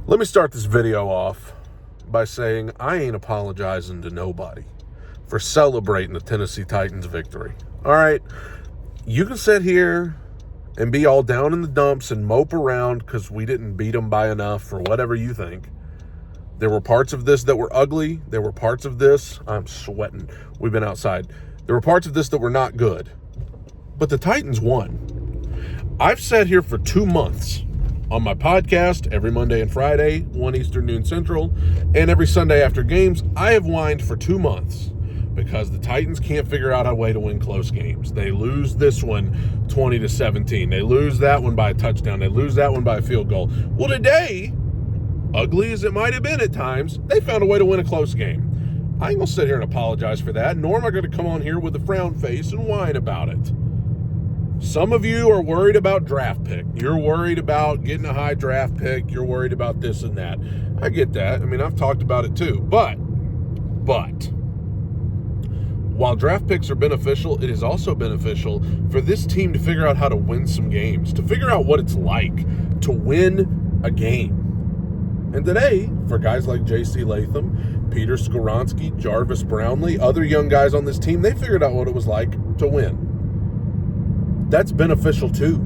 Let me start this video off by saying I ain't apologizing to nobody for celebrating the Tennessee Titans victory. All right, you can sit here and be all down in the dumps and mope around because we didn't beat them by enough or whatever you think. There were parts of this that were ugly. There were parts of this, I'm sweating. We've been outside. There were parts of this that were not good. But the Titans won. I've sat here for 2 months on my podcast every Monday and Friday, 1 Eastern, noon Central, and every Sunday after games. I have whined for 2 months because the Titans can't figure out a way to win close games. They lose this one 20-17. They lose that one by a touchdown. They lose that one by a field goal. Well, today, ugly as it might have been at times, they found a way to win a close game. I ain't going to sit here and apologize for that, nor am I going to come on here with a frown face and whine about it. Some of you are worried about draft pick. You're worried about getting a high draft pick. You're worried about this and that. I get that. I mean, I've talked about it too. But, while draft picks are beneficial, it is also beneficial for this team to figure out how to win some games, to figure out what it's like to win a game. And today, for guys like J.C. Latham, Peter Skoronski, Jarvis Brownlee, other young guys on this team, they figured out what it was like to win. That's beneficial too,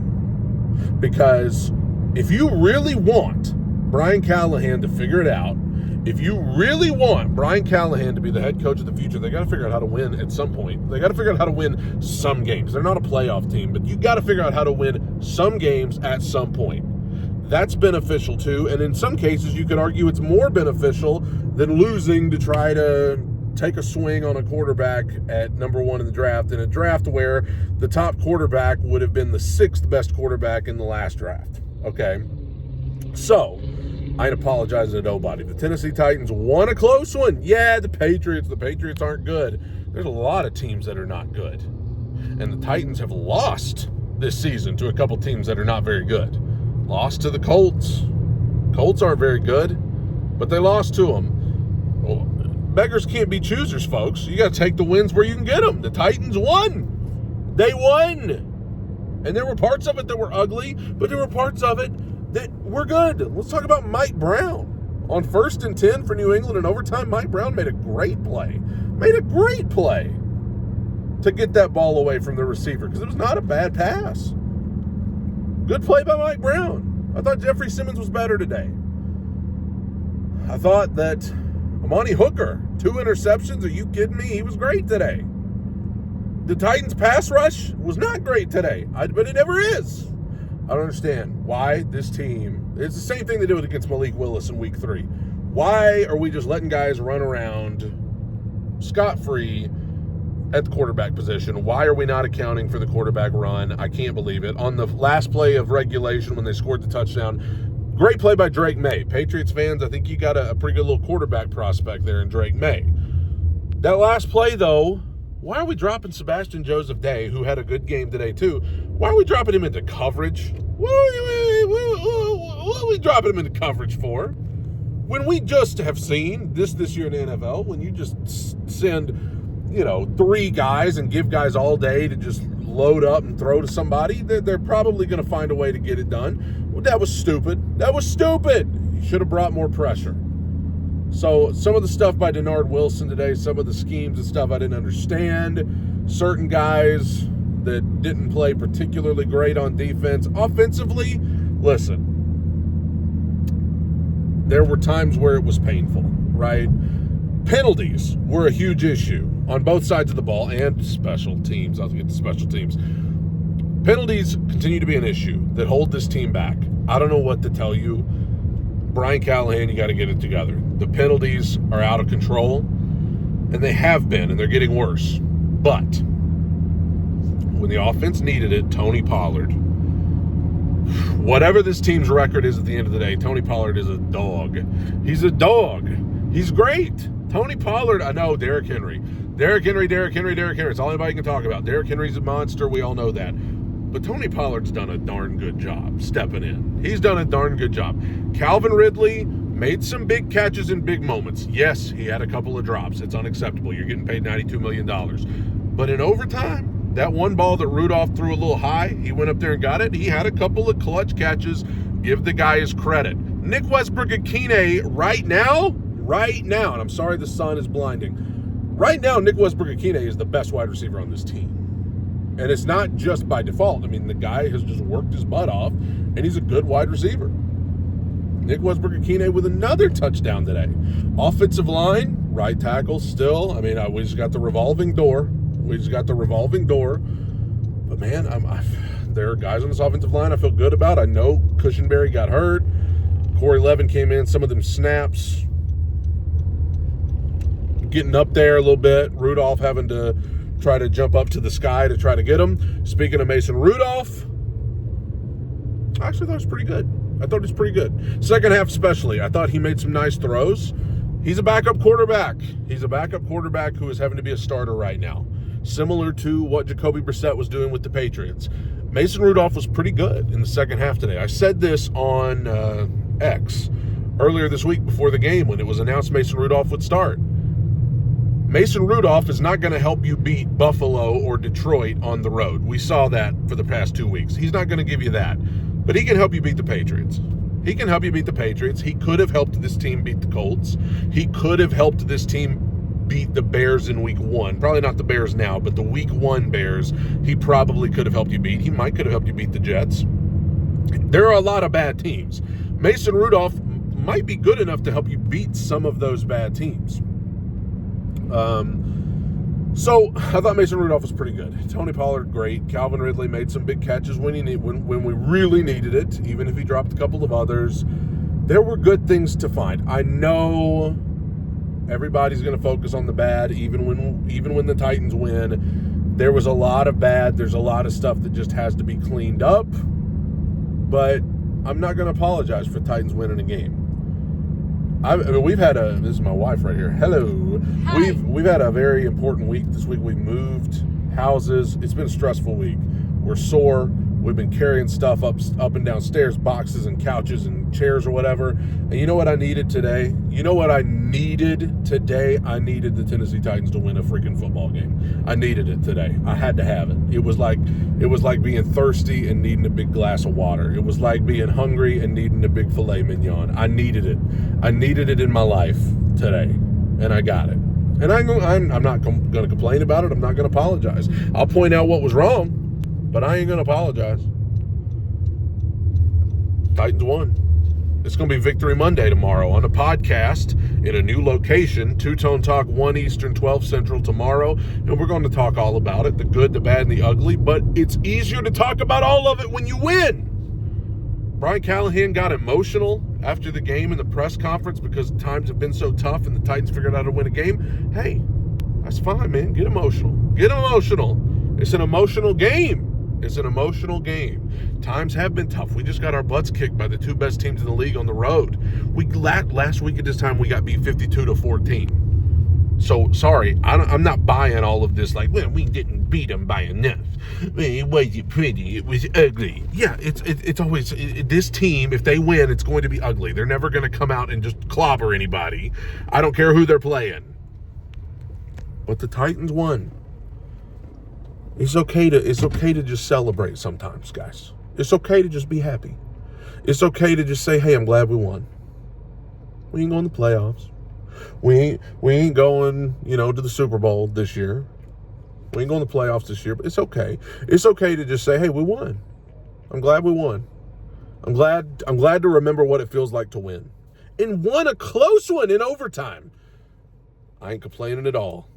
because if you really want Brian Callahan to figure it out, if you really want Brian Callahan to be the head coach of the future, they got to figure out how to win at some point. They got to figure out how to win some games. They're not a playoff team, but you got to figure out how to win some games at some point. That's beneficial too, and in some cases you could argue it's more beneficial than losing to try to take a swing on a quarterback at number one in the draft, in a draft where the top quarterback would have been the 6th best quarterback in the last draft. Okay? So, I ain't apologizing to nobody. The Tennessee Titans won a close one. Yeah, the Patriots aren't good. There's a lot of teams that are not good. And the Titans have lost this season to a couple teams that are not very good. Lost to the Colts. Colts aren't very good, but they lost to them. Well, beggars can't be choosers, folks. You got to take the wins where you can get them. The Titans won. They won. And there were parts of it that were ugly, but there were parts of it that were good. Let's talk about Mike Brown. On 1st and 10 for New England in overtime, Mike Brown made a great play. To get that ball away from the receiver because it was not a bad pass. Good play by Mike Brown. I thought Jeffrey Simmons was better today. I thought that Amani Hooker, 2 interceptions. Are you kidding me? He was great today. The Titans' pass rush was not great today, but it never is. I don't understand why this team, it's the same thing they did against Malik Willis in week 3. Why are we just letting guys run around scot-free at the quarterback position? Why are we not accounting for the quarterback run? I can't believe it. On the last play of regulation when they scored the touchdown, great play by Drake May. Patriots fans, I think you got a pretty good little quarterback prospect there in Drake May. That last play, though, why are we dropping Sebastian Joseph Day, who had a good game today, too? Why are we dropping him into coverage? What are we dropping him into coverage for? When we just have seen this year in the NFL, when you just send 3 guys and give guys all day to just load up and throw to somebody, they're probably going to find a way to get it done. Well, that was stupid. You should have brought more pressure. So some of the stuff by Denard Wilson today, some of the schemes and stuff I didn't understand. Certain guys that didn't play particularly great on defense. Offensively, listen, there were times where it was painful, right? Penalties were a huge issue on both sides of the ball and special teams. I'll get to special teams. Penalties continue to be an issue that hold this team back. I don't know what to tell you. Brian Callahan, you got to get it together. The penalties are out of control, and they have been, and they're getting worse. But when the offense needed it, Tony Pollard, whatever this team's record is at the end of the day, Tony Pollard is a dog. He's a dog. He's great. Tony Pollard, I know, Derrick Henry. It's all anybody can talk about. Derrick Henry's a monster. We all know that. But Tony Pollard's done a darn good job stepping in. He's done a darn good job. Calvin Ridley made some big catches in big moments. Yes, he had a couple of drops. It's unacceptable. You're getting paid $92 million. But in overtime, that one ball that Rudolph threw a little high, he went up there and got it. He had a couple of clutch catches. Give the guy his credit. Nick Westbrook-Ikhine right now, and I'm sorry the sun is blinding, right now Nick Westbrook-Ikhine is the best wide receiver on this team. And it's not just by default. I mean, the guy has just worked his butt off, and he's a good wide receiver. Nick Westbrook-Ikhine with another touchdown today. Offensive line, right tackle still. I mean, we just got the revolving door. But, man, there are guys on this offensive line I feel good about. I know Cushenberry got hurt. Corey Levin came in, some of them snaps. Getting up there a little bit. Rudolph having to try to jump up to the sky to try to get him. Speaking of Mason Rudolph, I actually thought it was pretty good. I thought it was pretty good. Second half especially, I thought he made some nice throws. He's a backup quarterback. He's a backup quarterback who is having to be a starter right now, similar to what Jacoby Brissett was doing with the Patriots. Mason Rudolph was pretty good in the second half today. I said this on X earlier this week before the game when it was announced Mason Rudolph would start. Mason Rudolph is not going to help you beat Buffalo or Detroit on the road. We saw that for the past 2 weeks. He's not going to give you that. But he can help you beat the Patriots. He could have helped this team beat the Colts. He could have helped this team beat the Bears in week 1. Probably not the Bears now, but the week 1 Bears, he probably could have helped you beat. He could have helped you beat the Jets. There are a lot of bad teams. Mason Rudolph might be good enough to help you beat some of those bad teams. So I thought Mason Rudolph was pretty good. Tony Pollard, great. Calvin Ridley made some big catches when we really needed it, even if he dropped a couple of others. There were good things to find. I know everybody's going to focus on the bad, even when the Titans win. There was a lot of bad. There's a lot of stuff that just has to be cleaned up. But I'm not going to apologize for the Titans winning a game. I mean, we've had this is my wife right here. Hello. Hi. We've had a very important week this week. We moved houses. It's been a stressful week. We're sore. We've been carrying stuff up and down stairs, boxes and couches and chairs or whatever. And you know what I needed today? I needed the Tennessee Titans to win a freaking football game. I needed it today. I had to have it. It was like being thirsty and needing a big glass of water. It was like being hungry and needing a big filet mignon. I needed it. I needed it in my life today, and I got it. And I'm not going to complain about it. I'm not going to apologize. I'll point out what was wrong, but I ain't going to apologize. Titans won. It's going to be Victory Monday tomorrow on a podcast in a new location, Two Tone Talk, 1 Eastern, 12 Central tomorrow. And we're going to talk all about it, the good, the bad, and the ugly. But it's easier to talk about all of it when you win. Brian Callahan got emotional after the game in the press conference because times have been so tough and the Titans figured out how to win a game. Hey, that's fine, man. Get emotional. It's an emotional game. Times have been tough. We just got our butts kicked by the two best teams in the league on the road. Last week at this time, we got beat 52-14. So, sorry, I'm not buying all of this like, well, we didn't beat them by enough. It wasn't pretty. It was ugly. Yeah, it's always, this team, if they win, it's going to be ugly. They're never going to come out and just clobber anybody. I don't care who they're playing. But the Titans won. It's okay to just celebrate sometimes, guys. It's okay to just be happy. It's okay to just say, hey, I'm glad we won. We ain't going to the playoffs. We ain't going, to the Super Bowl this year. We ain't going to the playoffs this year, but it's okay. It's okay to just say, hey, we won. I'm glad we won. I'm glad to remember what it feels like to win. And won a close one in overtime. I ain't complaining at all.